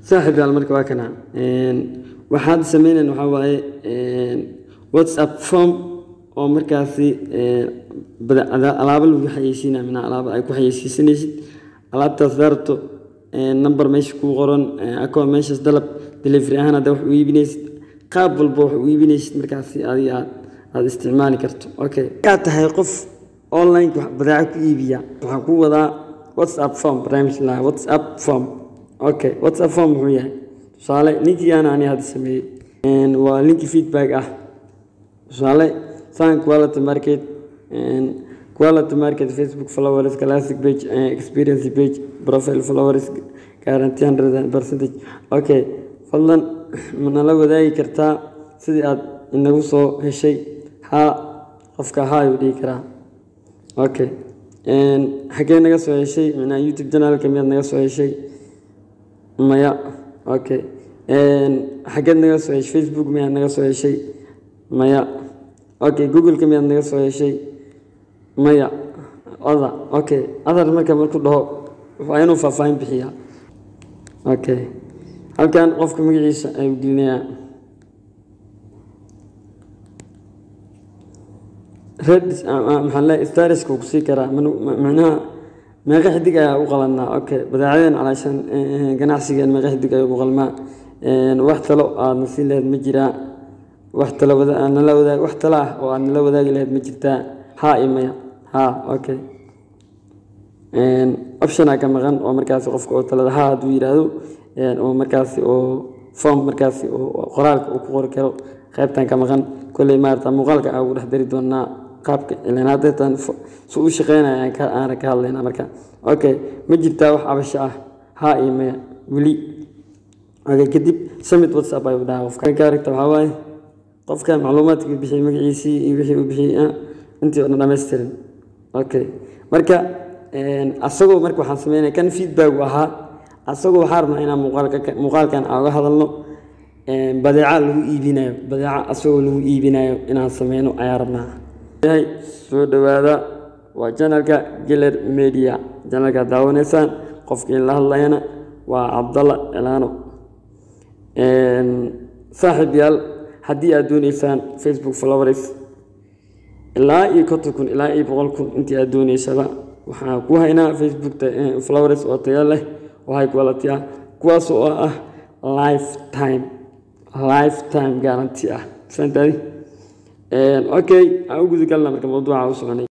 صاحب على مركب واكنا waxaad sameeyeen waxa waaye WhatsApp form oo markaasi alaab lagu xayeysiinaa min alaab ay ku xayeysiisanaysid alaabtaas daarto number meesha ku qoran account meesha dalab delivery ahaan aad wax u iibinaysid qaab walba wax u iibinaysid markaasi aad isticmaali karto okay ka tahay qof online wax badeeco ku iibiya waxa ku wada WhatsApp form barnaamij la WhatsApp form okay WhatsApp form wuxuu yahay tusaale ninkii aan hada sameeyay waa link feedback ah tusaale san quality market Facebook followers classic page experience page profile followers guarantee 100% okay fadlan mana la wadaagi kartaa sidii aad inagu soo heshay qofka uu dhigi karaa okay xagee naga soo heshay mina YouTube channel ka mid naga soo heshay maya okay xagee naga soo heshay Facebook maya naga soo heshay maya okay Google ka mid naga soo heshay maya okay adar marka dhaho waa inuu faahfaahin bixiyaa okay halkan qofka magaciisa ay u gelinayaa red maxalla stars ku sii kara macnaha meeqa xidig ayaa u qalanaa okay badeecadeen calaashan ganacsigan meeqa xidig ayaa u qalmaa wax talo aad nasiin leed ma jiraa wax talo aan la wadaag wax talo ah oo aan la wadaagi leed ma jirtaa imaya okay option ka maqan oo markaas qofka oo talada haduu yiraahdo oo markaas oo form markaas oo qoraalka uu ku qori karo qaybtan ka maqan kulay maarta muuqaalka aan ugu dhaxdari doonaa qaabka ilaa hadda soo shaqeynaya aan ka hadlayna marka okay ma jirtaa wax abasho ah imaya wali okay kadib summit WhatsApp ay u dhaaf qofka gaarigta waxa waaye qofka macluumaadka bixiyay magaciisii iyo wixii uu bixiyay intii oo dhameystiran okay marka asagoo marka waxaan sameeynaa kan feedback waxa asagoo waxa rabnaa inaan muuqaalkan aan uga hadalno badeeca lagu iibinayo badeeca asagoo lagu iibinayo inaan sameeyno ayaa rabnaa soo dhawaada waa channelka Geller Media channelka daawaneysaan qofkii la hadlayna waa Cabdalla Elaano saaxiibayaal haddii aad doonaysaan Facebook followers ilaa iyo 50,000 ilaa iyo 100,000 intii aad doonaysaba waxaan ku haynaa Facebook followers oo tayo leh oo high quality ah kuwaas oo ah lifetime guarantee ah fantadi okay aan ugu galnaa marka mawduuca u soconay